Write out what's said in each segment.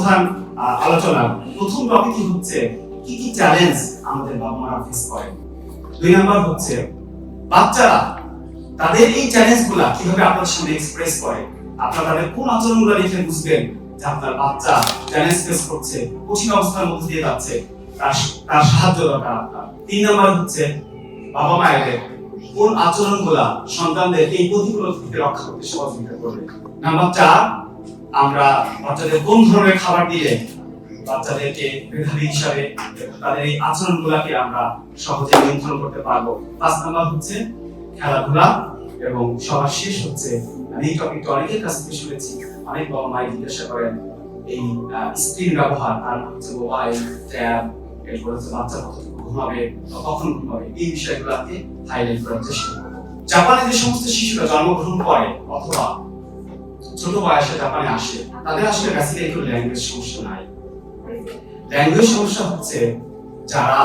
প্রধান আলোচনা প্রথম টপিকই হচ্ছে কি কি চ্যালেঞ্জ আমাদের বাবা মারা ফেস করে। 2 নাম্বার হচ্ছে বাচ্চারা তাদের এই চ্যালেঞ্জগুলা কিভাবে আপনার সামনে এক্সপ্রেস করে, আপনারা তাদের কোন আচরণগুলো দেখে বুঝবেন যে আপনার বাচ্চা চ্যালেঞ্জ ফেস করছে, কঠিন অবস্থার মধ্যে দিয়ে যাচ্ছে, তার সাহায্য দরকার আপনার। 3 নাম্বার হচ্ছে বাবা মায়েদের কোন আচরণগুলা সন্তানদের এই প্রতিকূল থেকে রক্ষা করতে সহযোগিতা করবে। নাম্বার 4 আমরা বাচ্চাদের কোন ধরনের খাবার দিলে বাচ্চাদেরকে মেধাবী হিসাবে তাদের এই আচরণগুলাকে আমরা সহজে নিয়ন্ত্রণ করতে পারবো। 5 নাম্বার হচ্ছে খেলাধুলা, এবং সবার শেষ হচ্ছে আমি এই টপিকটা অনেকের কাছ থেকে শুনেছি, অনেক বাবা মাই জিজ্ঞাসা করেন এই স্ক্রিন ব্যবহার, আর হচ্ছে মোবাইল, ট্যাব, এরপর হচ্ছে বাচ্চা কতটুকু ঘুমাবে বা কখন ঘুমাবে, এই বিষয়গুলোকে হাইলাইট করার চেষ্টা করবো। জাপানে যে সমস্ত শিশুরা জন্মগ্রহণ করে অথবা ছোট বয়সে জাপানে আসে, তাদের আসলে বেসিক্যালি কোনো ল্যাঙ্গুয়েজ সমস্যা নাই। ল্যাঙ্গুয়েজ সমস্যা হচ্ছে যারা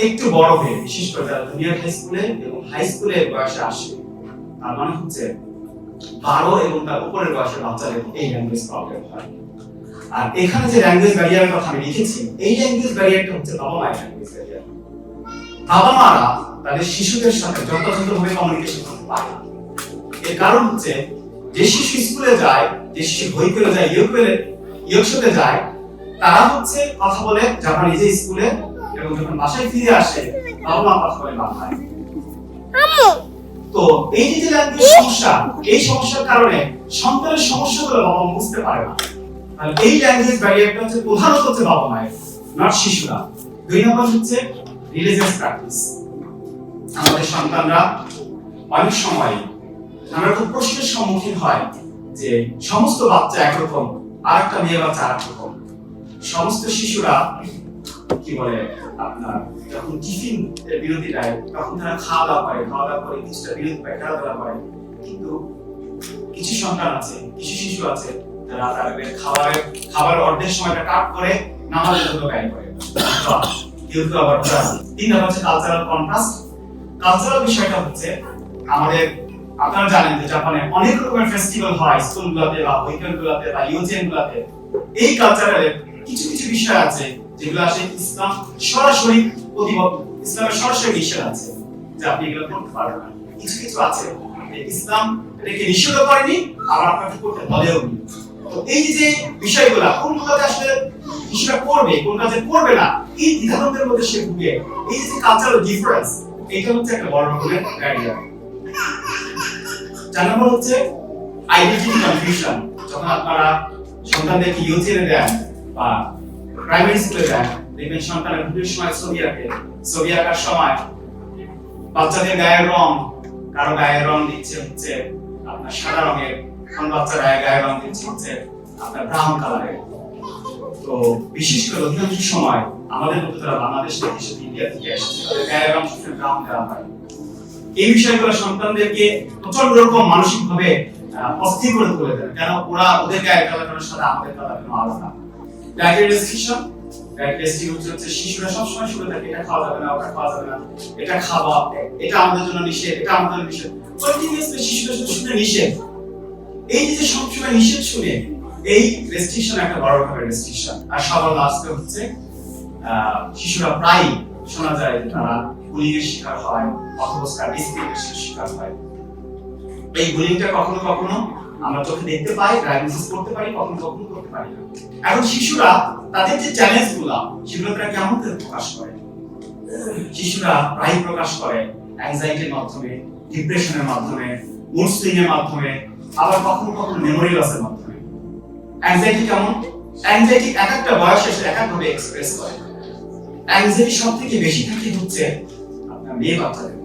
একটু বড় হয়ে, বিশেষ করে যারা জুনিয়র হাই স্কুলে এবং হাই স্কুলে বয়সে আসে, তার মানে হচ্ছে 12 এবং তার উপরের বয়সের বাচ্চাদের এই ল্যাঙ্গুয়েজ প্রবলেম হয়। আর এখানে যে ল্যাঙ্গুয়েজ ব্যারিয়ারের কথা আমি লিখেছি, এই ল্যাঙ্গুয়েজ ব্যারিয়ারটা হচ্ছে বাবা মায়ের ল্যাঙ্গুয়েজ ব্যারিয়ার। বাবা মারা তাদের শিশুদের সাথে যথাযথভাবে কমিউনিকেশন করতে পারে না। এর কারণ হচ্ছে যে শিশু স্কুলে যায়, যে শিশু বই পড়ে যায়, ইয়োকশোতে যায়, তারা হচ্ছে কথা বলে জাপানিজ স্কুলে, এবং যখন বাসায় ফিরে আসে বাবা মা কথা বলে বাংলায়। তো এই যে ল্যাঙ্গুয়েজ সমস্যা, এই সমস্যার কারণে সন্তানের সমস্যাগুলো বাবা মা বুঝতে পারে না। তাহলে এই ল্যাঙ্গুয়েজ ব্যারিয়ারটা হচ্ছে প্রধানত হচ্ছে বাবা মায়ের, নট শিশুরা। 2 নম্বর হচ্ছে রিলিজিয়াস প্র্যাকটিস। আমাদের সন্তানরা অনেক সময় নানা রকম প্রশ্নের সম্মুখীন হয় যে সমস্ত বাচ্চা একরকম, আর একটা মেয়ে বাচ্চা আর একরকম। সমস্ত শিশুরা কি বলে আপনার যখন টিফিন বিরতি দেয় তখন তারা খাওয়া দাওয়া করে কিছুটা বিরতি পায়, খেলাধুলা করে। কিন্তু কিছু সন্তান আছে, কিছু শিশু আছে যারা তাদের খাবারের অর্ধেক সময়টা কাট করে নামাজের জন্য ব্যয় করে। কেউ কেউ আবার 3 নম্বর হচ্ছে কালচারাল কন্ট্রাস্ট। কালচারাল বিষয়টা হচ্ছে আমাদের, আপনারা জানেন যে জাপানে অনেক রকমের ফেস্টিভ্যাল হয় স্কুলগুলোতে বা উইকেন্ডগুলোতে বা ইউজিএনগুলোতে। এই কালচারালের কিছু কিছু বিষয় আছে যেগুলো আসে ইসলাম সরাসরি প্রতিবদ্ধ, ইসলামের সরাসরি নিষেধ আছে যে আপনি এগুলো করতে পারবেন না। কিছু কিছু আছে ইসলাম এটাকে নিষেধ করেনি, আবার আপনাকে করতে বলেও নি। তো এই যে বিষয়গুলো কোনগুলোতে আসলে শিশুরা করবে, কোন কাজে করবে না, এই দ্বিধাদ্বন্দ্বের মধ্যে সে ভুগে। এই যে কালচারাল ডিফারেন্স, এটা হচ্ছে একটা বড় রকমের ব্যারিয়ার। 4 নম্বর হচ্ছে আইডেন্টিটি কনফিউশন। যখন আপনারা সন্তানদেরকে ইউজিএনে দেন বা প্রাইমারি স্কুলে দেন, দেখবেন সন্তানের বিভিন্ন সময় ছবি আঁকার সময় বাচ্চাদের গায়ের রং, কারো গায়ের রং দিচ্ছে হচ্ছে আপনার সাদা রঙের, কোন বাচ্চার গায়ের রং দিচ্ছে হচ্ছে আপনার ব্রাউন কালারের। তো বিশেষ করে অধিকাংশ সময় আমাদের মতো যারা বাংলাদেশ থেকে এসেছে, ইন্ডিয়া থেকে এসেছে, তাদের গায়ের রং সবসময় ব্রাউন দেওয়া হয়। এই বিষয়গুলো সন্তানদেরকে প্রচন্ড রকম মানসিক ভাবে অস্থির করে তুলে দেয়, কেন ওরা ওদের গায়ের কালারের সাথে আমাদের কালার কেন আলাদা। ডায়েটারি রেস্ট্রিকশন, হচ্ছে শিশুরা সবসময় শুনে থাকে এটা খাওয়া যাবে না, ওটা খাওয়া যাবে না, এটা খাওয়া, এটা আমাদের জন্য নিষেধ, এটা আমাদের জন্য নিষেধ। কন্টিনিউয়াসলি শিশুরা শুনে নিষেধ। এই যে সবসময় নিষেধ শুনে, এই রেস্ট্রিকশন একটা বড় রকমের রেস্ট্রিকশন। আর সবার লাস্টে হচ্ছে শিশুরা প্রায় শোনা যায় যে তারা বুলিং এর শিকার হয় অথবা ডিসক্রিমিনেশনের শিকার হয়। এই বুলিংটা কখনো কখনো আমরা চোখে দেখতে পাই, ডায়াগনোসিস করতে পারি, কখনো কখনো করতে পারি না। এখন শিশুরা তাদের যে চ্যালেঞ্জগুলো, সেগুলো তারা কেমন করে প্রকাশ করে? শিশুরা প্রায় প্রকাশ করে অ্যাংজাইটির মাধ্যমে, ডিপ্রেশনের মাধ্যমে, মুড সুইং এর মাধ্যমে, আবার কখনো কখনো মেমোরি লসের মাধ্যমে। অ্যাংজাইটি কেমন? অ্যাংজাইটি এক একটা বয়সে এক এক ভাবে এক্সপ্রেস করে। অ্যাংজাইটি সবথেকে বেশি থাকে হচ্ছে আপনার মেয়ে বাচ্চাদের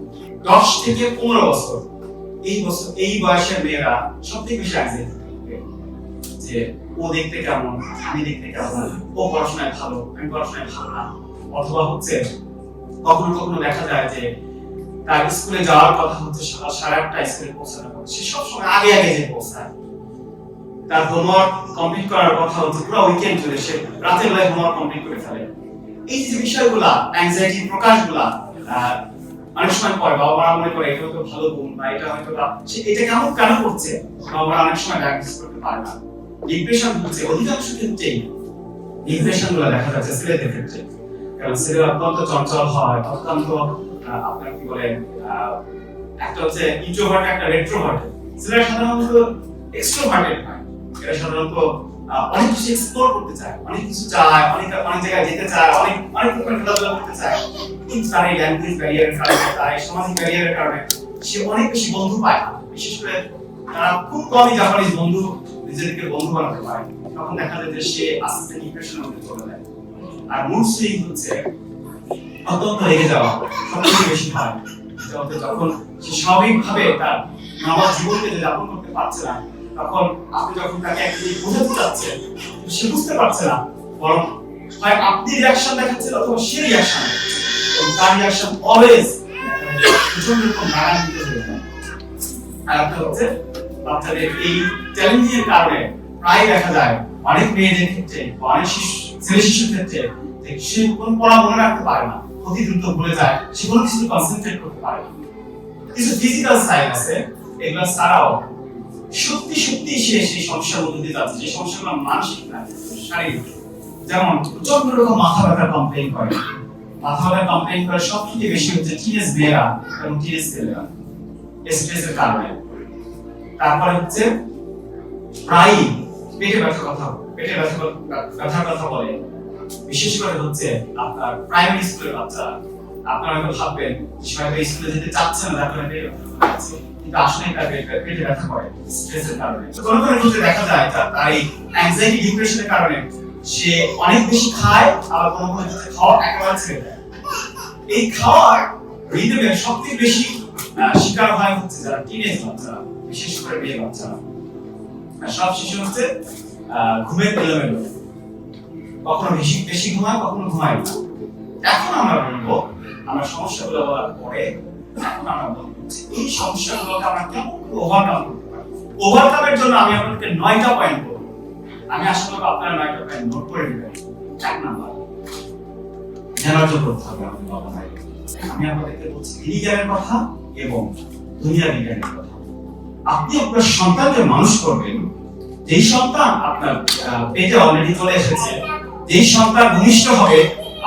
10 থেকে 15 বছর। এই বয়সের মেয়েরা সবথেকে বেশি অ্যাংজাইটি থাকে যে ও দেখতে কেমন, আমি দেখতে কেমন, ও পড়াশোনায় ভালো, আমি পড়াশোনায় ভালো না। অথবা হচ্ছে কখনো কখনো দেখা যায় যে তার স্কুলে যাওয়ার কথা হচ্ছে সকাল 8:30 স্কুলে পৌঁছানোর কথা, সে সবসময় আগে আগে যে পৌঁছায়। তার হোমওয়ার্ক কমপ্লিট করার কথা হচ্ছে পুরো উইকেন্ড জুড়ে সে রাতের বেলায় হোমওয়ার্ক কমপ্লিট করে ফেলে। এই যে বিষয়গুলা, অ্যাংজাইটির প্রকাশগুলা অনেক সময় পরে বাবা মারা মনে করে এটা হয়তো ভালো গুণ বা এটা হয়তো সে এটা কেন করছে, বাবা মারা অনেক সময় ডায়াগনোসিস করতে পারে না। ডিপ্রেশন হচ্ছে অধিকাংশ ক্ষেত্রেই ডিপ্রেশন গুলো দেখা যাচ্ছে ছেলেদের ক্ষেত্রে। কারণ ছেলেরা অত্যন্ত চঞ্চল হয়, অত্যন্ত আপনার কি বলে একটা হচ্ছে ইন্ট্রোভার্ট, একটা রেট্রোভার্ট। ছেলেরা সাধারণত এক্সট্রোভার্টেড হয়, এরা সাধারণত অনেক কিছু এক্সপ্লোর করতে চায়, অনেক কিছু চায়, অনেক জায়গায় যেতে চায়, অনেক রকমের খেলাধুলা করতে চায়। কিন্তু তার এই ল্যাঙ্গুয়েজ ব্যারিয়ারের কারণে, তার এই সামাজিক ব্যারিয়ারের কারণে সে অনেক বেশি বন্ধু পায় না। বিশেষ করে তারা খুব কমই জাপানিজ বন্ধু নিজেদেরকে বন্ধু বানাতে পারে। তখন দেখা যায় যে সে আস্তে আস্তে ডিপ্রেশনের মধ্যে চলে যায়। আর মুড সুইং হচ্ছে অত্যন্ত রেগে যাওয়া, সবথেকে বেশি হয়। যখন সে স্বাভাবিকভাবে তার নর্মাল জীবনকে যাপন করতে পারছে না, তখন আপনি যখন তাকে একটা জিনিস বোঝাতে চাচ্ছেন, সে বুঝতে পারছে না, বরং হয় আপনি রিয়াকশন দেখাচ্ছেন অথবা সে রিয়াকশন দেখাচ্ছে, এবং তার রিয়াকশন অলওয়েজ প্রচন্ড রকম রাগান্বিত হয়ে যায়। আর একটা হচ্ছে বাচ্চাদের এই চ্যালেঞ্জের কারণে প্রায় দেখা যায় অনেক মেয়েদের ক্ষেত্রে, অনেক ছেলে শিশুর ক্ষেত্রে যে সে কোন পড়া মনে রাখতে পারে না, অতি দ্রুত ভুলে যায়, সে কোনো কিছু কনসেন্ট্রেট করতে পারে না। কিছু ফিজিক্যাল সাইন আছে, এগুলো ছাড়াও সত্যি সত্যি সে সেই সমস্যার মধ্যে দিয়ে যাচ্ছে, যে সমস্যাগুলো মানসিক না, শারীরিক। যেমন প্রচন্ড রকম মাথা ব্যথা কমপ্লেইন করে, মাথা ব্যথা কমপ্লেইন করে সবথেকে বেশি হচ্ছে টিনেজ মেয়েরা এবং টিনেজ ছেলেরা, স্ট্রেসের কারণে। তারপরে হচ্ছে প্রায়ই পেটে ব্যথার কথা বলে। বিশেষ করে হচ্ছে আপনার প্রাইমারি স্কুলের বাচ্চা। আপনারা হয়তো ভাববেন সে হয়তো স্কুলে যেতে চাচ্ছে না, তার কারণে পেটে ব্যথা করছে, কিন্তু আসলে তার পেটে ব্যথা করে স্ট্রেসের কারণে। কোনো ক্ষেত্রে দেখা যায় তার এই অ্যাংজাইটি ডিপ্রেশনের কারণে সে অনেক বেশি খায়, আবার কোনো ক্ষেত্রে খাওয়া একেবারে ছেড়ে দেয়। এই খাওয়ার রিদমের সবথেকে বেশি শিকার হয় হচ্ছে যারা টিনেজ বাচ্চারা, বিশেষ করে মেয়ে বাচ্চারা। সব শিশু হচ্ছে ঘুমের এলোমেলো, কখনো বেশি ঘুমায়, কখনো ঘুমায় না। এখন আমরা বলবো, আমরা সমস্যাগুলো বলার পরে এখন আমরা বলবো এই সমস্যাগুলোকে আমরা কেমন ওভারকাম করতে পারি। ওভারকামের জন্য আমি আপনাদেরকে 9টা পয়েন্ট বলবো। আমি আশা করব আপনারা 9টা পয়েন্ট নোট করে নেবেন। 1 নাম্বার, জ্ঞানার্জ করতে হবে আমাদের বাবা ভাই। আমি আপনাদেরকে বলছি বিজ্ঞানের কথা এবং দুনিয়া বিজ্ঞানের কথা। আপনি আপনার সন্তানকে মানুষ করবেন, যেই সন্তান আপনার পেটে অলরেডি চলে এসেছে, যেই সন্তান ভূমিষ্ঠ হবে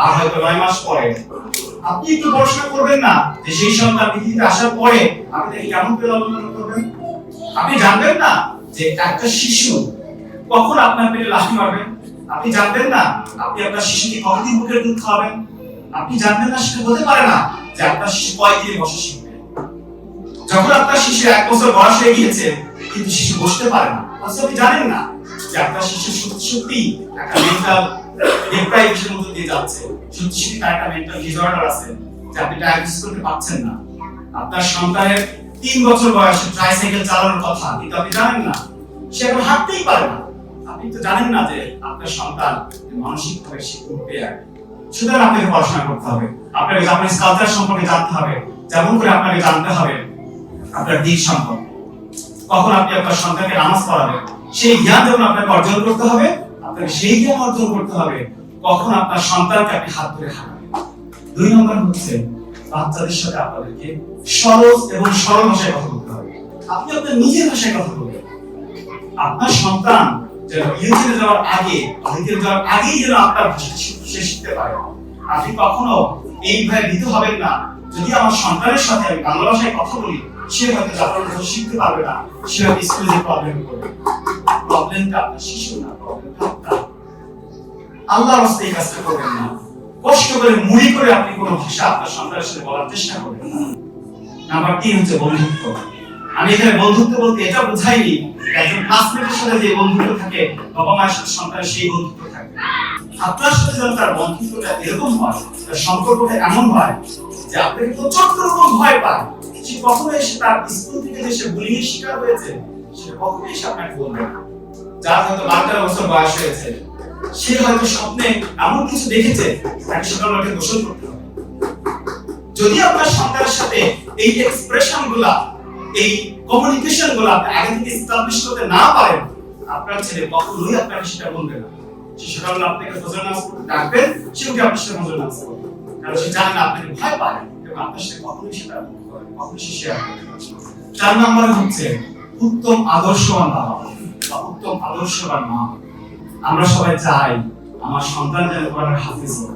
আর হয়তো 9 মাস পরে, আপনি একটু পড়াশোনা করবেন না যে সেই সন্তান পৃথিবীতে আসার পরে আপনি কেমন করে লালন করবেন? আপনি জানবেন না যে একটা শিশু কখন আপনার পেটে লাথি মারবে? আপনি জানবেন না আপনি আপনার শিশুকে কতদিন মুখের দুধ খাওয়াবেন? আপনি জানবেন না, সেটা হতে পারে না যে আপনার শিশু কয়দিনে বসা শিখবে। যখন আপনার শিশু 1 বছর বয়স হয়ে গিয়েছে কিন্তু শিশু বসতে পারে না, আপনি জানেন না যে আপনার শিশু সত্যি একটা মেন্টাল ডিপ্রাইভেশনের মধ্যে দিয়ে যাচ্ছে, সত্যি তার একটা মেন্টাল ডিসঅর্ডার আছে যে আপনি ডায়াগনোস করতে পারছেন না। আপনার সন্তানের 3 বছর বয়সে ট্রাইসাইকেল চালানোর কথা, কিন্তু আপনি জানেন না সে এখন হাঁটতেই পারে না। আপনি তো জানেন না যে আপনার সন্তান মানসিকভাবে সে উঠবে। সুতরাং আপনাকে পড়াশোনা করতে হবে, আপনাকে জাপানিজ কালচার সম্পর্কে জানতে হবে, যেমন করে আপনাকে জানতে হবে আপনার দিক সম্পর্কে, কখন আপনি আপনার সন্তানকে নামাজ পড়াবেন সেই জ্ঞান যেমন আপনাকে অর্জন করতে হবে, আপনাকে সেই জ্ঞান অর্জন করতে হবে কখন আপনার সন্তানকে আপনি হাত ধরে হাঁটাবেন। 2 নম্বর হচ্ছে বাচ্চাদের সাথে আপনাদেরকে সহজ এবং সরল ভাষায় কথা বলতে হবে। আপনি আপনার নিজের ভাষায় কথা বলবেন। আপনার সন্তান যেন ইউটিউবে যাওয়ার আগেই যেন আপনার ভাষা সে শিখতে পারে। আপনি কখনো এইভাবে ভীত হবেন না যদি আমার সন্তানের সাথে আমি বাংলা ভাষায় কথা বলি, সে হয়তো জাপানি ভাষা শিখতে পারবে না, সে হয়তো স্কুলে প্রবলেম করবে। প্রবলেমটা আপনার শিশু না, প্রবলেমটা আপনার। আল্লাহর রাস্তায় এই কাজটা করবেন না। কষ্ট করে মুড়ি করে আপনি কোনো ভাষা আপনার সন্তানের সাথে বলার চেষ্টা করবেন না। নাম্বার 3 হচ্ছে বন্ধুত্ব। আমি এখানে বন্ধুত্ব বলতে এটা বোঝাইনি একজন ক্লাসমেটের সাথে যে বন্ধুত্ব থাকে, বাবা মায়ের সাথে সন্তানের সেই বন্ধুত্ব থাকে। আপনার সাথে যখন তার বন্ধুত্বটা এরকম হয়, তার সম্পর্কটা এমন হয় যে আপনাকে প্রচন্ড রকম ভয় পায়, সে কখনো এসে তার স্কুল থেকে যে সে বুলিংয়ের শিকার হয়েছে সে কখনো এসে আপনাকে বলবে না। যার হয়তো 12 বছর বয়স হয়েছে, সে হয়তো স্বপ্নে এমন কিছু দেখেছে তাকে সকাল উঠে গোসল করতে হবে। যদি আপনার সন্তানের সাথে এই এক্সপ্রেশন গুলা, এই কমিউনিকেশন গুলা আপনি আগে থেকে এস্টাবলিশ করতে না পারেন, আপনার ছেলে কখনোই আপনাকে সেটা বলবে না। সে সকালবেলা আপনাকে ফজর নামাজ পড়তে ডাকবেন, সে উঠে আপনার সাথে ফজর নামাজ পড়বে, কারণ সে জানে না আপনাকে ভয় পায় এবং আপনার সাথে কখনোই সেটা কখনোই সে শেয়ার করবে না। 4 নম্বরে হচ্ছে উত্তম আদর্শবান বাবা বা উত্তম আদর্শবান মা। আমরা সবাই চাই আমার সন্তান যেন কোরআনের হাফেজ হোক।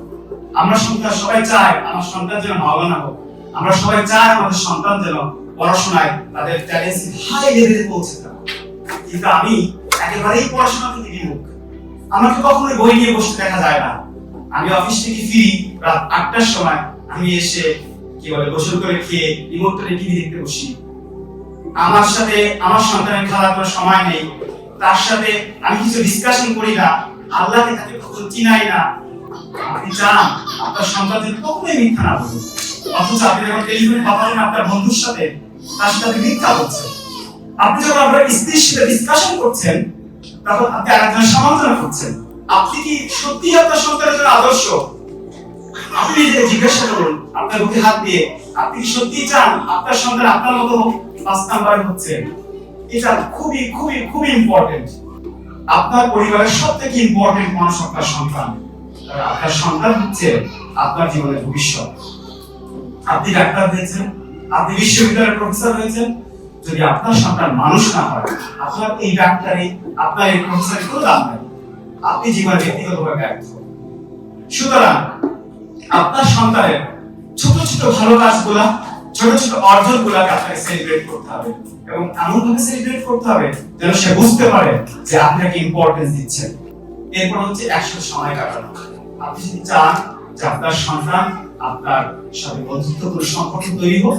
আমরা সন্তান সবাই চাই আমার সন্তান যেন মাওলানা হোক। আমরা সবাই চাই আমাদের সন্তান যেন পড়াশোনায় তাদের ট্যালেন্ট হাই লেভেলে পৌঁছে যায়। কিন্তু আমি একেবারেই পড়াশোনা থেকে বিমুখ। আমাকে কখনোই বই নিয়ে বসতে দেখা যায় না। আমি অফিস থেকে ফিরি রাত 8টার সময়, আমি এসে গোসল করে খেয়ে রিমোট করে টিভি দেখতে বসি। আমার সাথে আমার সন্তানের খেলা করার সময় নেই, তার সাথে আমি কিছু ডিসকাশন করি না, আল্লাহকে তাকে কখনো চিনাই না। আপনি চান আপনার সন্তান যদি কখনোই মিথ্যা না বলুন, অথচ আপনি যখন টেলিফোনে কথা বলেন আপনার বন্ধুর সাথে, তার সাথে আপনি মিথ্যা বলছেন। আপনি যখন আপনার স্ত্রীর সাথে ডিসকাশন করছেন, তখন আপনি আরেকজনের সমালোচনা করছেন। আপনি কি সত্যি আপনার সন্তানের জন্য আদর্শ? আপনি নিজেকে জিজ্ঞাসা করুন আপনার বুকে হাত দিয়ে, আপনি কি সত্যি চান আপনার সন্তান আপনার মতো হোক? 5 নাম্বার হচ্ছে এটা খুবই খুবই খুবই ইম্পর্টেন্ট। আপনার পরিবারের সবথেকে ইম্পর্টেন্ট মানুষ আপনার সন্তান। আপনার সন্তান হচ্ছে আপনার জীবনের ভবিষ্যৎ। আপনি ডাক্তার হয়েছেন, আপনি বিশ্ববিদ্যালয়ের প্রফেসর হয়েছেন, যদি আপনার সন্তান মানুষ না হয়, আপনার এই ডাক্তারি আপনার এই প্রফেসরের কোনো দাম নেই। আপনি জীবনে ব্যক্তিগতভাবে ব্যর্থ। সুতরাং আপনার সন্তানের ছোট ছোট ভালো কাজগুলা, ছোট ছোট অর্জনগুলাকে আপনাকে সেলিব্রেট করতে হবে, এবং এমন ভাবে সেলিব্রেট করতে হবে যেন সে বুঝতে পারে যে আপনাকে ইম্পর্টেন্স দিচ্ছেন। এরপর হচ্ছে একসাথে সময় কাটানো। আপনি যদি চান যে আপনার সন্তান আপনার সাথে বন্ধুত্বপূর্ণ সম্পর্ক তৈরি হোক,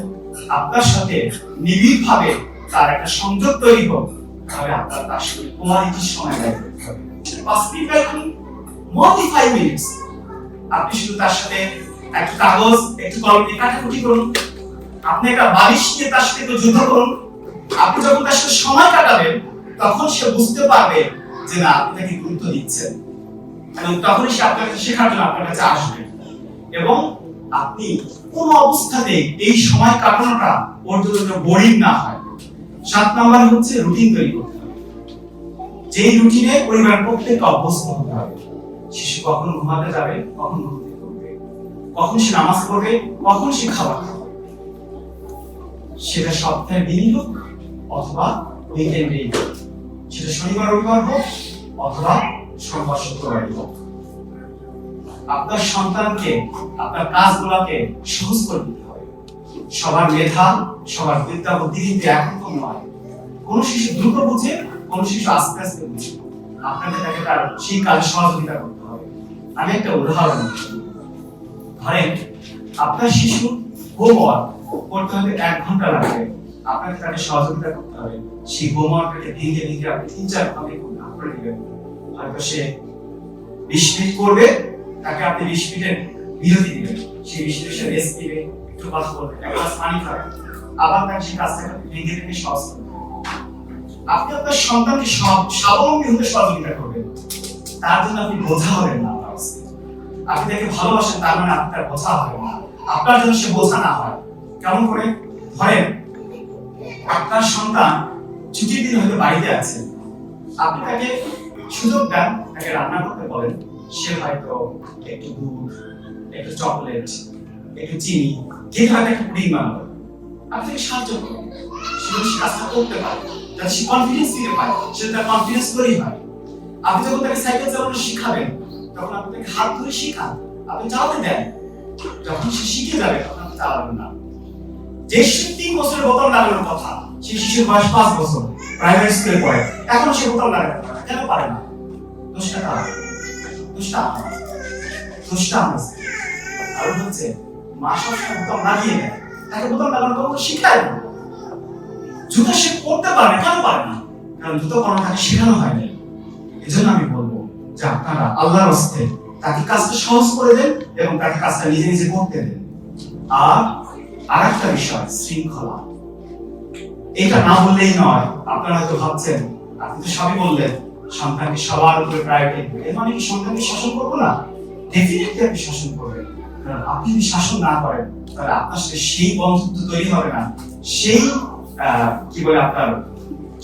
আপনার সাথে নিবিড় ভাবে তার একটা সংযোগ তৈরি হোক, তাহলে আপনার তার সাথে কোয়ালিটি সময় ব্যয় করতে হবে। 5 মিনিটস আপনি শুধু তার সাথে একটা কাগজ, একটু কলম নিয়ে কাটাকুটি করুন। আপনি একটা বালিশ নিয়ে তার সাথে একটু যুদ্ধ করুন। আপনি যখন তার সাথে সময় কাটাবেন, তখন সে বুঝতে পারবে যে না, আপনি তাকে গুরুত্ব দিচ্ছেন, এবং তখনই সে আপনার কাছে শেখার জন্য আপনার কাছে আসবে। এবং আপনি কোন অবস্থাতে এই সময় কাটানোটা ওর জন্য বোরিং না হয়। 7 নাম্বার হচ্ছে রুটিন তৈরি করতে হবে। যেই রুটিনে পরিবারের প্রত্যেককে অভ্যস্ত হতে হবে। শিশু কখন ঘুমাতে যাবে, কখন ঘুমতে করবে, কখন সে নামাজ পড়বে, কখন সে খাবার খাবে, সেটা সপ্তাহের দিনই হোক অথবা উইকেন্ডেই হোক, সেটা শনিবার রবিবার হোক অথবা সোমবার শুক্রবারই হোক। আপনার সন্তানকে আপনার কাজগুলোকে সহজ করে দিতে হবে। সবার মেধা, সবার বিদ্যা বুদ্ধি কিন্তু একরকম নয়। কোন শিশু দ্রুত বুঝে, কোন শিশু আস্তে আস্তে বুঝে। আপনাকে তাকে তার সেই কাজে সহযোগিতা করতে হবে। আমি একটা উদাহরণ দিচ্ছি। ধরেন আপনার শিশু হোমওয়ার্ক করতে হতে 1 ঘন্টা লাগবে, আপনাকে তাকে সহযোগিতা করতে হবে। সেই হোমওয়ার্কটাকে ভেঙে ভেঙে আপনি 3-4 ভাগে করে দিবেন। হয়তো সে 20 মিনিট করবে, তাকে আপনি 20 মিনিটের বিরতি দিবেন। সেই 20 মিনিট সে রেস্ট দিবে, একটু কথা বলবে, এক গ্লাস পানি খাবে, আবার তাকে সেই কাজটাকে ভেঙে ভেঙে সহজ করবে। আপনি আপনার সন্তানকে স্বাবলম্বী হতে সহযোগিতা করবেন। তার জন্য আপনি বোঝা হবেন না। আপনি তাকে ভালোবাসেন, তার মানে আপনি তার বোঝা হবেন না। আপনার জন্য সে বোঝা না হয়। কেমন করে? ধরেন আপনার সন্তান ছুটির দিন হয়তো বাড়িতে আছে, আপনি তাকে সুযোগ দেন, তাকে রান্না করতে বলেন। সে হয়তো একটু দুধ, একটু চকলেট, একটু চিনি, কেক হয়তো একটা পুডিং বানাবে। আপনি তাকে সাহায্য করুন, সে কাজটা করতে পারে, যাতে সে কনফিডেন্স ফিরে পায়, সে তার কনফিডেন্স তৈরি হয়। আপনি যখন তাকে সাইকেল চালানো শিখাবেন, তখন আপনি তাকে হাত ধরে শিখান, আপনি চালাতে দেন। যখন সে শিখে যাবে, তখন আপনি চালাবেন না। যে শিশু 3 বছরের বোতাম লাগানোর কথা, সেই শিশুর বয়স 5 বছর, প্রাইমারি স্কুলে পড়ে, এখন সে বোতাম লাগাতে পারে না। কেন পারে না? দোষটা কার? দোষটা আমার, দোষটা আমার। আর হচ্ছে মা সবসময় বোতাম লাগিয়ে দেয়, তাকে বোতাম লাগানো কখনো শিখায় না। জুতো সে করতে পারে না, কেন পারে না? কারণ জুতো করানো তাকে শেখানো হয়নি। এজন্য আমি বলবো যে আপনারা আল্লাহর রাস্তে তাকে কাজটা সহজ করে দেন এবং তাকে কাজটা নিজে নিজে করতে দেন। আর আরেকটা বিষয়, শৃঙ্খলা। এটা না বললেই নয়। আপনারা হয়তো ভাবছেন, আপনি তো সবই বললেন, সন্তানকে সবার উপরে প্রায়োরিটি দেবেন, এর মানে কি সন্তানকে শাসন করবো না? ডেফিনেটলি আপনি শাসন করবেন। কারণ আপনি যদি শাসন না করেন, তাহলে আপনার সাথে সেই বন্ধুত্ব তৈরি হবে না, সেই আপনার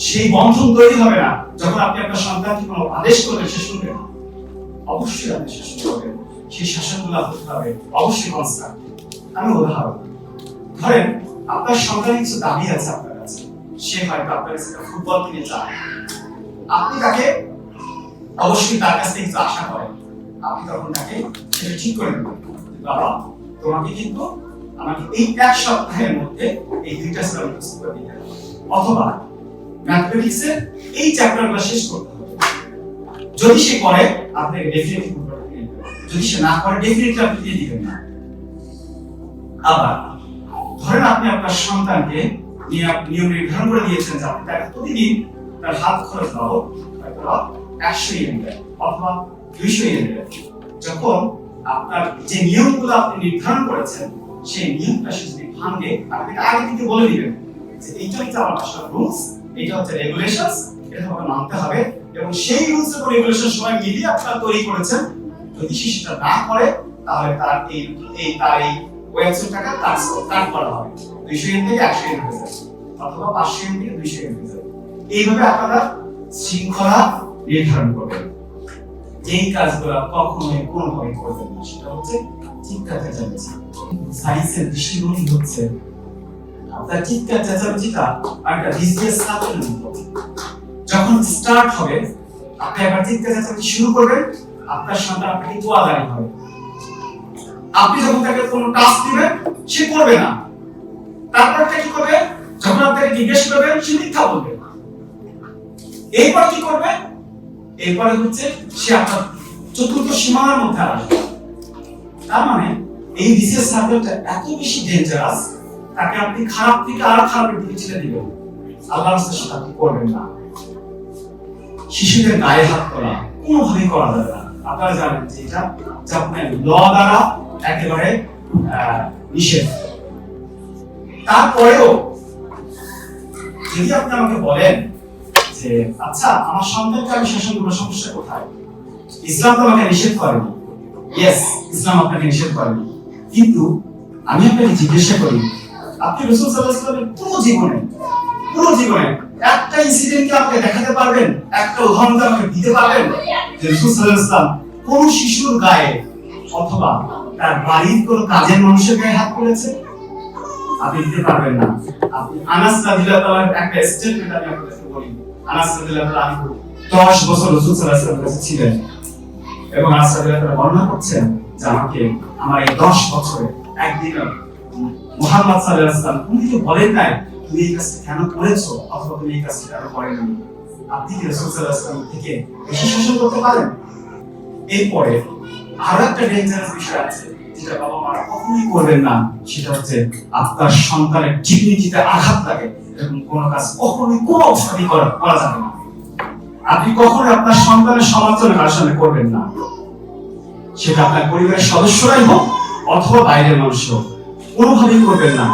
সেই বন্ধন তৈরি হবে না। যখন আপনি আপনার সন্তানকে কোনো আদেশ করবেন, সে শুনবে না। অবশ্যই আপনি শাসন করবেন, সেই শাসনগুলো হতে হবে অবশ্যই কনস্ট্রাক্টিভ। আমি উদাহরণ, ধরেন আপনার সন্তানের কিছু দাবি আছে আপনার কাছে, সে হয়তো আপনার কাছে ফুটবল কিনে চায়, আপনি তাকে অবশ্যই তার কাছ থেকে কিছু আশা করেন। আপনি তখন তাকে সেটা ঠিক করে দেবেন, বাবা তোমাকে কিন্তু আমাকে এই এক সপ্তাহের মধ্যে এই দুইটা সাবজেক্ট মুখস্থ করে দিতে হবে, অথবা ম্যাথমেটিক্সের এই চ্যাপ্টারগুলো শেষ করতে হবে। যদি সে করে আপনাকে ডেফিনেটলি করতে হবে, যদি সে না করে ডেফিনেটলি আপনি দিয়ে দিবেন না। আবার ধরেন আপনি আপনার সন্তানকে নিয়ম নির্ধারণ করে দিয়েছেন যে আপনি তাকে প্রতিদিন তার হাত খরচ বাবদ হয়তো 100 ইউনিট দেবেন অথবা 200 ইউনিট দেবেন। যখন আপনার যে নিয়মগুলো আপনি নির্ধারণ করেছেন সেই নিয়মটা সে যদি ভাঙে, আপনি আগে থেকে বলে দিবেন যে এইটা হচ্ছে আমার বাসার রুলস, এটা হচ্ছে রেগুলেশনস, এটা আমাকে মানতে হবে, এবং সেই রুলস এবং রেগুলেশন সবাই মিলিয়ে আপনারা তৈরি করেছেন। যদি সে সেটা না করে তাহলে তার এই ওয়েবসাইট টাকা কাট করা হবে, 200 ইউনিট থেকে 100 ইউনিট হয়ে যাবে, অথবা 500 ইউনিট থেকে 200 ইউনিট হয়ে যাবে। এইভাবে আপনারা শৃঙ্খলা নির্ধারণ করবেন। যেই কাজগুলো কখনোই কোনোভাবে করবেন না সেটা হচ্ছে চিৎকার চেঁচামেচি। সায়েন্সের দৃষ্টিভঙ্গি হচ্ছে আপনার চিৎকার চেঁচামেচিটা একটা বিজনেস সার্কেলের মতো। যখন স্টার্ট হবে আপনি একবার চিৎকার চেঁচামেচি শুরু করবেন, আপনার সন্তান আপনাকে দোয়াদারি হবে। আপনি যখন তাকে কোনো টাস্ক দিবেন সে করবে না, তারপর কি করবে? যখন আপনাকে জিজ্ঞেস করবেন সে মিথ্যা বলবে। এরপর কি করবে? এরপরে হচ্ছে সে আপনার চতুর্থ সীমানার মধ্যে আসবে। তার মানে এই বিশেষ সার্কেলটা এত বেশি ডেঞ্জারাস, তাকে আপনি খারাপ থেকে আরো খারাপের দিকে ঠেলে দিবেন। আল্লাহর রাস্তায় সেটা আপনি করবেন না। শিশুদের গায়ে হাত তোলা কোনোভাবেই করা যাবে না। আপনারা জানেন যে এটা জাপানের ল দ্বারা একেবারে নিষেধ। তারপরেও যদি আপনি আমাকে বলেন যে আচ্ছা আমার সন্তানকে আমি শাসন করব, সমস্যা কোথায়? ইসলাম তো আমাকে নিষেধ করেনি। ইয়েস, ইসলাম আপনাকে নিষেধ করেনি, কিন্তু আমি আপনাকে জিজ্ঞাসা করি আপনি রাসূল সাল্লাল্লাহু আলাইহি ওয়াসাল্লামের পুরো জীবনে একটা ইনসিডেন্টকে আপনি দেখাতে পারবেন, একটা উদাহরণ আমাকে দিতে পারবেন যে রাসূল সাল্লাল্লাহু আলাইহি ওয়াসাল্লাম কোন শিশুর গায়ে অথবা তার বাড়ির কোন কাজের মানুষের গায়ে হাত তুলেছে? আপনি দিতে পারবেন না। আপনি আনাস রাদিয়াল্লাহু তাআলার একটা স্টেটমেন্ট আমি আপনাদের বলি। আনাস রাদিয়াল্লাহু তাআলা 10 বছর রাসূল সাল্লাল্লাহু আলাইহি ওয়াসাল্লামের কাছে ছিলেন, এবং আনাস রাদিয়াল্লাহু তাআলা বর্ণনা করছেন যে আমাকে আমার এই 10 বছরে একদিন মুহাম্মদ সাল্লাল্লাহু আলাইহি ওয়াসাল্লাম উনি তো বলেন নাই তুমি এই কাজটা কেন করেছো অথবা তুমি এই কাজটা কেন করেননি। আপনি কি রাসূল সাল্লাল্লাহু আলাইহি ওয়াসাল্লাম থেকে বেশি শাসন করতে পারেন? এরপরে আরো একটা ডেঞ্জারাস বিষয় আছে যেটা বাবা মারা কখনোই করবেন না, সেটা হচ্ছে আপনার সন্তানের ডিগনিটিতে আঘাত লাগে এরকম কোনো কাজ কখনোই কোনো অবস্থাতেই করা যাবে না। আপনি কখনোই আপনার সন্তানের সমালোচনা কারোর সামনে করবেন না, সেটা আপনার পরিবারের সদস্যরাই হোক অথবা বাইরের মানুষ হোক, কোনোভাবেই করবেন না।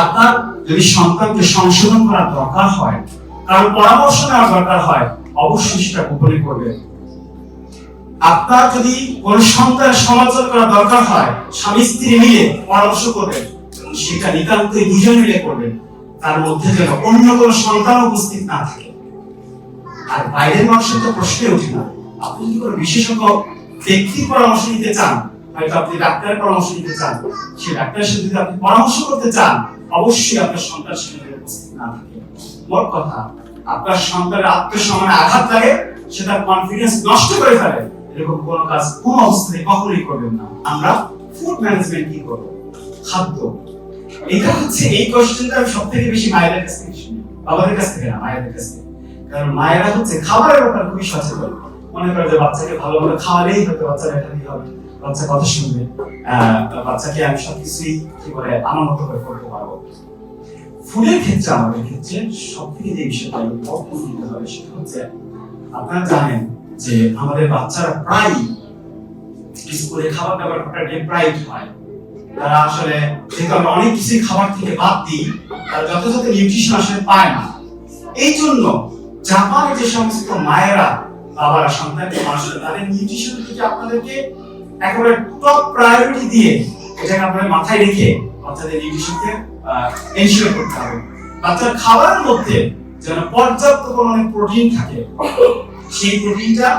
আপনার যদি সন্তানকে সংশোধন করার দরকার হয়, কারোর পরামর্শ নেওয়ার দরকার হয়, অবশ্যই সেটা গোপনে করবেন। আপনার যদি কোন সন্তানের সমালোচনা করার দরকার হয়, স্বামী স্ত্রী মিলে পরামর্শ করবেন, সেটা নিতান্তই দুজন মিলে করবেন, তার মধ্যে যেন অন্য কোনো সন্তান উপস্থিত না থাকে। আর বাইরের মানুষের তো প্রশ্নই ওঠে না। আপনি যদি কোনো বিশেষজ্ঞ ব্যক্তির পরামর্শ নিতে চান, হয়তো আপনি ডাক্তারের পরামর্শ নিতে চান, সেই ডাক্তারের সাথে যদি আপনি পরামর্শ করতে চান, অবশ্যই আপনার সন্তান সেখানে উপস্থিত না থাকে। মোট কথা, আপনার সন্তানের আত্মসম্মানে আঘাত লাগে, সেটা কনফিডেন্স নষ্ট করে ফেলে, এরকম কোন কাজ কোন অবস্থায় কখনোই করবেন না। আমরা ফুড ম্যানেজমেন্ট কি করব? খাদ্য, এটা হচ্ছে এই কোশ্চেনটা আমি সবথেকে বেশি মায়েদের কাছ থেকে শুনি, বাবাদের কাছ থেকে না, মায়েদের কাছ থেকে। কারণ মায়েরা হচ্ছে খাবারের ব্যাপারে খুবই সচেতন। মনে করে যে বাচ্চাকে ভালো ভালো খাওয়ালেই হয়তো বাচ্চা হেলদি হবে, বাচ্চা কথা শুনবে, বাচ্চাকে আমি সবকিছুই কি করে আমার মতো করে করতে পারবো। ফুডের ক্ষেত্রে আমাদের ক্ষেত্রে সবথেকে যে বিষয়টা ইম্পর্টেন্ট দিতে হবে সেটা হচ্ছে, আপনারা জানেন যে আমাদের বাচ্চারা প্রায় স্কুলে খাবার দাবার ডিপ্রাইভড হয়। তারা আসলে যেহেতু আমরা অনেক কিছু খাবার থেকে বাদ দিই, তারা যথাযথ নিউট্রিশন আসলে পায় না। এই জন্য জাপানে যে সমস্ত মায়েরা বাবারা সন্তানকে মানুষ করে, তাদের নিউট্রিশন থেকে আপনাদেরকে একেবারে টপ প্রায়োরিটি দিয়ে এটাকে আপনাদের মাথায় রেখে বাচ্চাদের নিউট্রিশনকে এনশিওর করতে হবে। বাচ্চার খাবারের মধ্যে যেন পর্যাপ্ত পরিমাণে প্রোটিন থাকে। সেই প্রোটিনটা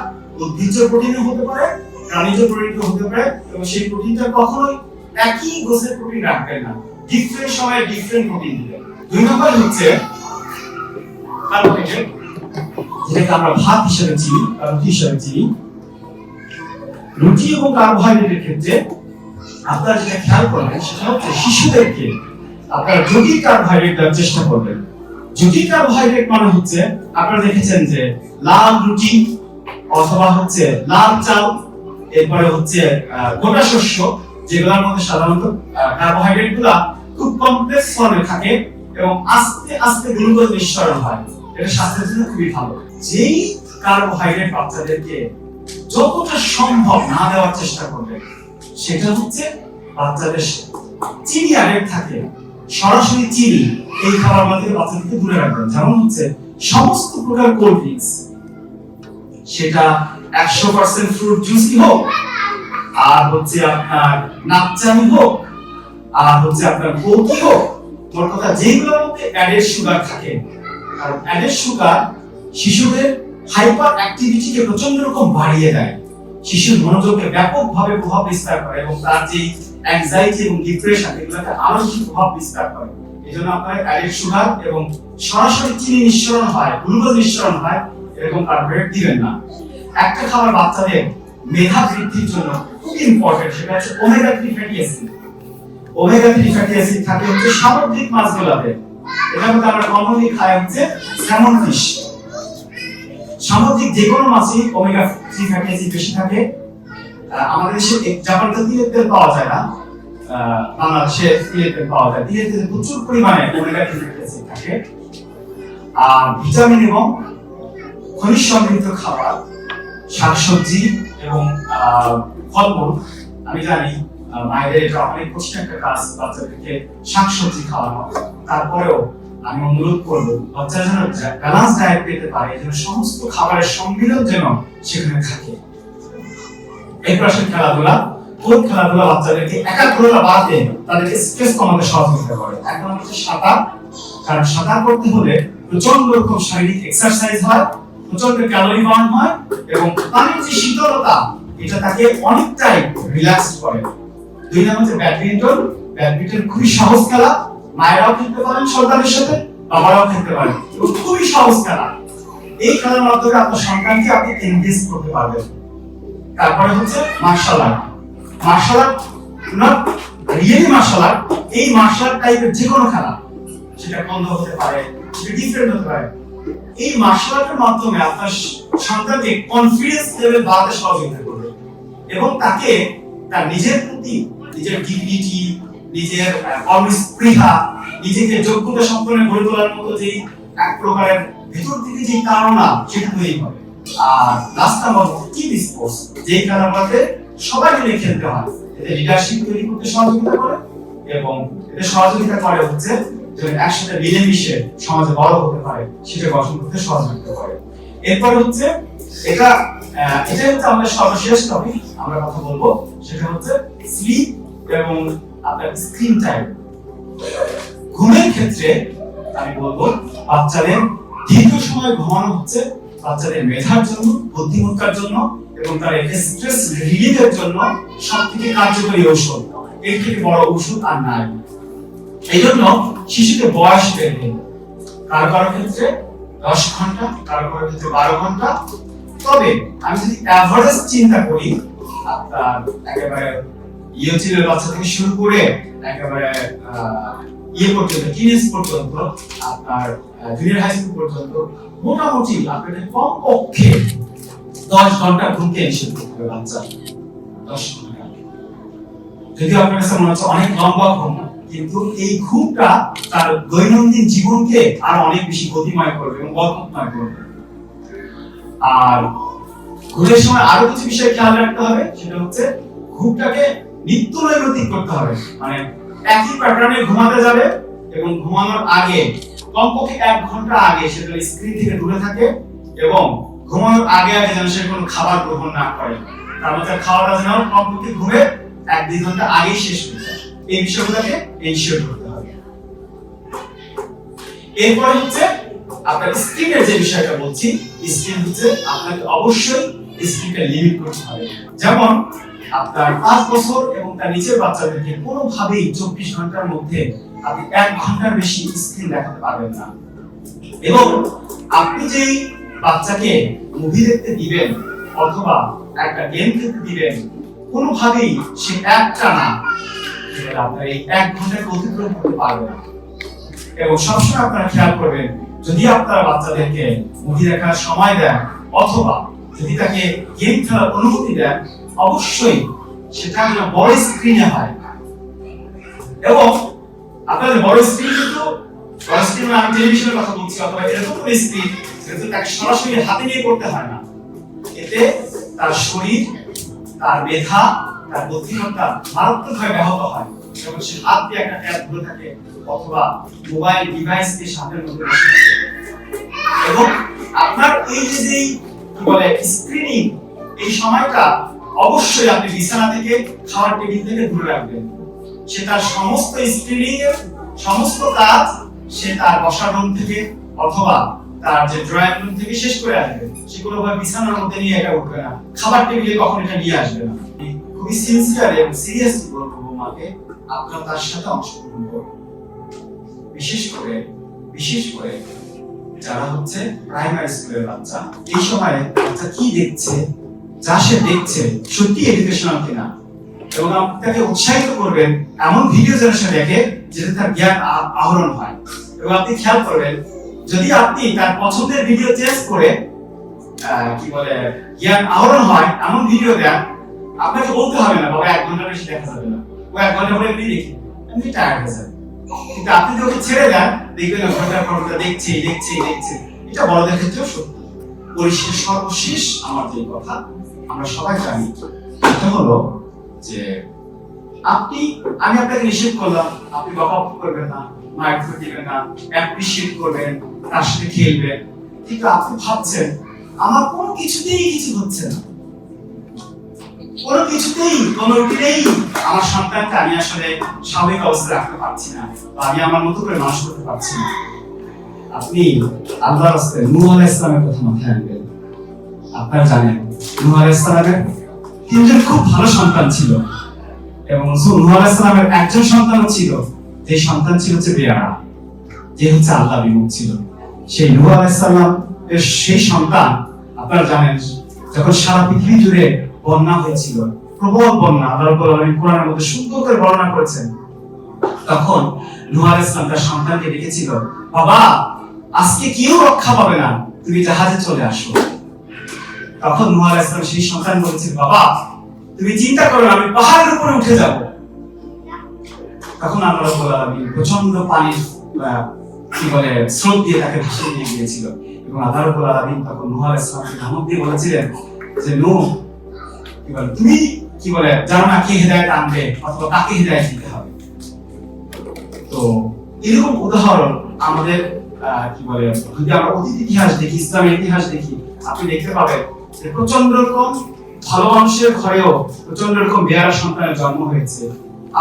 উদ্ভিজ্জ প্রোটিনও হতে পারে, প্রাণীজ প্রোটিনও হতে পারে, এবং সেই প্রোটিনটা কখনোই একই গোছের প্রোটিন রাখবেন না, ডিফারেন্ট সময়ে ডিফারেন্ট প্রোটিন দিবেন। 2 নম্বর হচ্ছে কার্বোহাইড্রেট, যেটাকে আমরা ভাত হিসেবে চিনি বা রুটি হিসেবে চিনি। রুটি এবং কার্বোহাইড্রেটের ক্ষেত্রে আপনারা যেটা খেয়াল করবেন সেটা হচ্ছে শিশুদেরকে আপনারা জটিল কার্বোহাইড্রেট দেওয়ার চেষ্টা করবেন। জটিল কার্বোহাইড্রেট মানে হচ্ছে আপনারা দেখেছেন যে লাল রুটি অথবা হচ্ছে লাল চাল, এরপরে হচ্ছে গোটা শস্য, যেগুলোর মধ্যে সাধারণত কার্বোহাইড্রেট গুলা খুব কমপ্লেক্স ফর্মে থাকে এবং আস্তে আস্তে গ্লুকোজ নিঃসরণ হয়। এটা স্বাস্থ্যের জন্য খুবই ভালো। যেই কার্বোহাইড্রেট বাচ্চাদেরকে যতটা সম্ভব না দেওয়ার চেষ্টা করবে সেটা হচ্ছে বাচ্চাদের চিনি অ্যাডেড থাকে, সরাসরি চিনি এই খাবার মধ্যে বাচ্চাদেরকে দূরে রাখবেন। যেমন হচ্ছে সমস্ত প্রকার কোল্ড ড্রিঙ্কস, সেটা 100% ফ্রুট জুসই হোক, আর হচ্ছে আপনার নাপচানি হোক, আর হচ্ছে আপনার কোকি হোক, মোট কথা যেগুলোর মধ্যে অ্যাডেড সুগার থাকে। কারণ অ্যাডেড সুগার শিশুদের হাইপার অ্যাক্টিভিটিকে প্রচন্ড রকম বাড়িয়ে দেয়, শিশুর মনোযোগকে ব্যাপকভাবে প্রভাব বিস্তার করে এবং তার যে অ্যাংজাইটি এবং ডিপ্রেশন এগুলোকে আরো বেশি প্রভাব বিস্তার করে। এজন্য আপনার অ্যাডেড সুগার এবং সরাসরি চিনি নিঃসরণ হয়, গ্লুকোজ নিঃসরণ হয় এরকম কার্বোহাইড্রেট দিবেন না। একটা খাবার বাচ্চাদের মেধা বৃদ্ধির জন্য খুব ইম্পর্টেন্ট, সেটা হচ্ছে omega 3 fatty acid. Omega 3 fatty acid থাকে হচ্ছে সামুদ্রিক মাছগুলোতে। এটার মধ্যে আমরা কমনলি খাই হচ্ছে স্যামন ফিশ। সামুদ্রিক যে কোনো মাছই ওমেগা 3 ফ্যাটি অ্যাসিড বেশি থাকে। আমাদের দেশে জাপানতে তিলের তেল পাওয়া যায় না, বাংলাদেশে তিলের তেল পাওয়া যায়। তিলের তেলে প্রচুর পরিমাণে ওমেগা 3 ফ্যাটি অ্যাসিড থাকে। আর ভিটামিন এবং খনিজ সমৃদ্ধ খাবার, শাকসবজি এবং ফলমূল, আমি জানি মায়েদের এটা অনেক কঠিন একটা কাজ বাচ্চাদেরকে শাকসবজি খাওয়ানো, তারপরেও আমি অনুরোধ করবো বাচ্চারা যেন ব্যালেন্স ডায়েট পেতে পারে, যেন সমস্ত খাবারের সম্মিলন যেন সেখানে থাকে। এরপর আসলে খেলাধুলা। কোন খেলাধুলা বাচ্চাদেরকে একাগ্রতা বাড়াতে, তাদেরকে স্ট্রেস কমাতে সহযোগিতা করে? এক নম্বর হচ্ছে সাঁতার। কারণ সাঁতার করতে হলে প্রচন্ড রকম শারীরিক এক্সারসাইজ হয়, প্রচন্ড ক্যালোরি বার্ন হয় এবং পানির যে শীতলতা এটা তাকে অনেকটাই রিল্যাক্স করে। দুই নম্বর হচ্ছে ব্যাডমিন্টন। ব্যাডমিন্টন খুবই সহজ খেলা, মায়েরাও খেলতে পারেন সন্তানের সাথে, বাবারাও খেলতে পারেন, এবং খুবই সহজ খেলা। এই খেলার মাধ্যমে আপনার সন্তানকে আপনি এনগেজ করতে পারবেন। তারপরে হচ্ছে martial art. Martial art not really martial art, এই মার্শাল আর্ট টাইপের যে কোনো খেলা, সেটা বন্ধ হতে পারে, সেটা ডিফারেন্ট হতে পারে। এই মার্শাল আর্টের মাধ্যমে আপনার সন্তানকে কনফিডেন্স লেভেল বাড়াতে সহযোগিতা করবে এবং তাকে তার নিজের প্রতি, নিজের ডিগনিটি, নিজের কর্মস্পৃহা, নিজেকে যোগ্যতা সম্পন্ন গড়ে তোলার মতো যে এক প্রকারের ভেতর থেকে যে ধারণা সেটা তৈরি হবে। আর লাস্ট নাম্বার টিম স্পোর্টস, যে খেলাগুলোতে সবাই মিলে খেলতে হয়, এতে লিডারশিপ তৈরি করতে সহযোগিতা করে এবং এতে সহযোগিতা করে হচ্ছে যে একসাথে মিলেমিশে সমাজে বড় হতে পারে, সেটা গঠন করতে সহযোগিতা করে। এরপর হচ্ছে এটাই হচ্ছে আমাদের সর্বশেষ টপিক আমরা কথা বলবো, সেটা হচ্ছে স্লিপ এবং আপনার স্ক্রিন টাইম। ঘুমের ক্ষেত্রে আমি বলবো বাচ্চাদের দীর্ঘ সময় ঘুমানো হচ্ছে বাচ্চাদের মেধার জন্য, বুদ্ধিমত্তার জন্য এবং তার স্ট্রেস রিলিফের জন্য সবথেকে কার্যকরী ঔষধ। এর থেকে বড় ঔষধ আর নাই। এই জন্য শিশুকে বয়স বেঁধে কারো কারো ক্ষেত্রে 10 ঘন্টা, কারো কারো ক্ষেত্রে 12 ঘন্টা। তবে আমি যদি এভারেজ চিন্তা করি, আপনার একেবারে ইয়চিলের বাচ্চা থেকে শুরু করে একেবারে পর্যন্ত, টিনেজ পর্যন্ত, আপনার জুনিয়র হাই স্কুল পর্যন্ত মোটামুটি আপনাদের কমপক্ষে 10 ঘন্টা ঘুমকে নিষেধ করতে হবে বাচ্চা। 10 ঘন্টা যদিও আপনার কাছে মনে হচ্ছে অনেক লম্বা ঘুম, কিন্তু এই ঘুমটা তার দৈনন্দিন জীবনকে আরো অনেক বেশি গতিময় করবে এবং বরকতময় করবে। আর ঘুমের সময় আরো কিছু বিষয় খেয়াল রাখতে হবে, সেটা হচ্ছে ঘুমটাকে নিত্য নৈমিত্তিক করতে হবে। মানে একই প্যাটার্নে ঘুমাতে যাবে এবং ঘুমানোর আগে কমপক্ষে 1 ঘন্টা আগে সেটা স্ক্রিন থেকে দূরে থাকে এবং ঘুমানোর আগে যেন সে কোনো খাবার গ্রহণ না করে। তার মধ্যে খাওয়াটা যেন কমপক্ষে ঘুমে 1-2 ঘন্টা আগেই শেষ হয়ে যায়। এই বিষয়গুলোকে এনশিওর করতে হবে। এরপরে হচ্ছে আপনার স্ক্রিনের যে বিষয়টা বলছি, স্ক্রিন হচ্ছে আপনাকে অবশ্যই স্ক্রিনটা লিমিট করতে হবে। যেমন আপনার 5 বছর এবং তার নিচের বাচ্চাদেরকে কোনোভাবেই 24 ঘন্টার মধ্যে আপনি 1 ঘন্টার বেশি স্ক্রিন দেখাতে পারবেন না। এবং আপনি যেই বাচ্চাকে মুভি দেখতে দিবেন অথবা একটা গেম খেলতে দিবেন, কোনোভাবেই সে একটা না আপনার এই 1 ঘন্টাকে অতিক্রম করতে পারবে না। এবং সবসময় আপনারা খেয়াল করবেন, যদি আপনারা বাচ্চাদেরকে মুভি দেখার সময় দেন অথবা যদি তাকে গেম খেলার অনুমতি দেন, অবশ্যই সেটা যেন বড় স্ক্রিনে হয়। এবং আপনাদের বড় স্ক্রিন কিন্তু বড় স্ক্রিন আমি টেলিভিশনের কথা বলছি, অথবা এরকম কোনো স্ক্রিন যেহেতু তাকে সরাসরি হাতে নিয়ে করতে হয় না, এতে তার শরীর, তার মেধা, তার বুদ্ধিমত্তা মারাত্মকভাবে ব্যাহত হয়। যখন সে হাত দিয়ে একটা ট্যাব ধরে থাকে অথবা মোবাইল ডিভাইস দিয়ে সামনের মধ্যে বসে থাকে। এবং আপনার এই যে কি বলে স্ক্রিনিং, এই সময়টা অবশ্যই আপনি বিছানা থেকে খাওয়ার টেবিল থেকে দূরে রাখবেন। সে তার সমস্ত স্ক্রিনিং এর সমস্ত কাজ সে তার বসার রুম থেকে অথবা তার যে ড্রয়িং রুম থেকে শেষ করে আসবে। সে কোনোভাবে বিছানার মধ্যে নিয়ে এটা উঠবে না, খাবার টেবিলে কখনো এটা নিয়ে আসবে না। খুবই সিনসিয়ার এবং সিরিয়াসলি বলবো বৌমাকে, আপনারা তার সাথে অংশগ্রহণ করুন। বিশেষ করে যারা হচ্ছে প্রাইমারি স্কুলের বাচ্চা, এই সময়ে বাচ্চা কি দেখছে, যা সে দেখছে সত্যি এডুকেশনাল কিনা, এবং আপনি তাকে উৎসাহিত করবেন এমন ভিডিও যেন সে দেখে যেটা তার জ্ঞান আহরণ হয়। এবং আপনি খেয়াল করবেন, যদি আপনি তার পছন্দের ভিডিও চেঞ্জ করে কি বলে জ্ঞান আহরণ হয় এমন ভিডিও দেন, আপনাকে বলতে হবে না বাবা 1 ঘন্টা বেশি দেখা যাবে না, ও 1 ঘন্টা পরে এমনি দেখি, এমনি টায়ার্ড হয়ে যাবে। কিন্তু আপনি যদি ওকে ছেড়ে দেন, দেখবেন ঘন্টার পর ঘন্টা দেখছে। এটা বড়দের ক্ষেত্রেও সত্যি। সর্বশেষ আমার যে কথা আমরা সবাই জানি, এটা হলো যে আমি আপনাকে নিষেধ করলাম, আপনি বকাবকি করবেন না, মাইক দিবেন না, অ্যাপ্রিশিয়েট করবেন, তার সাথে খেলবেন, কিন্তু আপনি ভাবছেন আমার কোনো কিছুতেই কিছু হচ্ছে না, কোনোটিতেই আমার সন্তানকে আমি আসলে স্বাভাবিক অবস্থায় রাখতে পারছি না, বা আমি আমার মতো করে মানুষ করতে পারছি না। আপনি আল্লাহর রাস্তায় নূহ আলাইহিস সালামের কথা মাথায় আনবেন। আপনারা জানেন নূহ আলাইহিস সালামের 3জন খুব ভালো সন্তান ছিল, এবং নূহ আলাইহিস সালামের একজন সন্তান ছিল, যে সন্তান ছিল হচ্ছে বেয়ারা, যে হচ্ছে আল্লাহ বিমুখ ছিল। সেই নূহ আলাইহিস সালাম এর সেই সন্তান, আপনারা জানেন যখন সারা পৃথিবী জুড়ে বন্যা হয়েছিল, প্রবল বন্যা, আল্লাহ রাব্বুল আলামিন কোরআনের মধ্যে সুন্দর করে বর্ণনা করেছেন, তখন নূহ আলাইহিস সালাম তার সন্তানকে ডেকেছিল, বাবা আজকে কেউ রক্ষা পাবে না, তুমি জাহাজে চলে আসো। তখন নূহ আলাইহিস সালাম সেই সন্তান বলেছিল, বাবা তুমি চিন্তা করো না, আমি পাহাড়ের উপরে উঠে যাব। তখন আল্লাহ রাব্বুল আলামিন প্রচন্ড পানির কি বলে স্রোত দিয়ে তাকে ভাসিয়ে নিয়ে গিয়েছিল, এবং আল্লাহ রাব্বুল আলামিন তখন নূহ আলাইহিস সালামকে ধমক দিয়ে বলেছিলেন যে নূহ তুমি কি বলে জানো না কে হিদায়াত আনবে অথবা কাকে হিদায়াত দিতে হবে। তো এরকম উদাহরণ আমাদের কি বলে যদি আমরা অতীত ইতিহাস দেখি, ইসলামের ইতিহাস দেখি, আপনি দেখতে পাবেন যে প্রচন্ড রকম ভালো মানুষের ঘরেও প্রচন্ড রকম বেয়ারা সন্তানের জন্ম হয়েছে,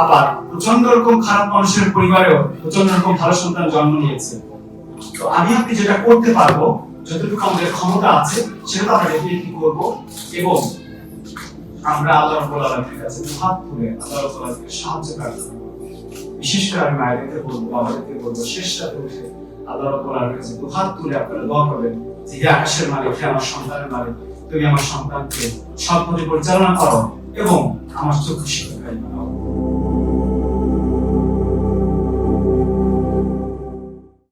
আবার প্রচন্ড রকম খারাপ মানুষের পরিবারেও প্রচন্ড রকম ভালো সন্তান জন্ম নিয়েছে। তো আপনি যেটা করতে পারবো, যতটুকু আমাদের ক্ষমতা আছে সেটা আমরা ডেফিনেটলি করব, এবং আমরা আল্লাহ রাব্বুল আলামিনের কাছে হাত তুলে আল্লাহ রাব্বুল আলামিনের সাহায্য প্রার্থনা করব। বিশেষ করে আমি মায়েদেরকে বলবো, বাবাদেরকে বলবো, শেষ রাতে উঠে আল্লাহ রাব্বুল আলামিনের কাছে হাত তুলে আপনারা দোয়া করবেন যে হে আকাশের মালিক, হে আমার সন্তানের মালিক, তুমি আমার সন্তানকে সৎ পথে পরিচালনা করো এবং আমার চোখ খুশি করো।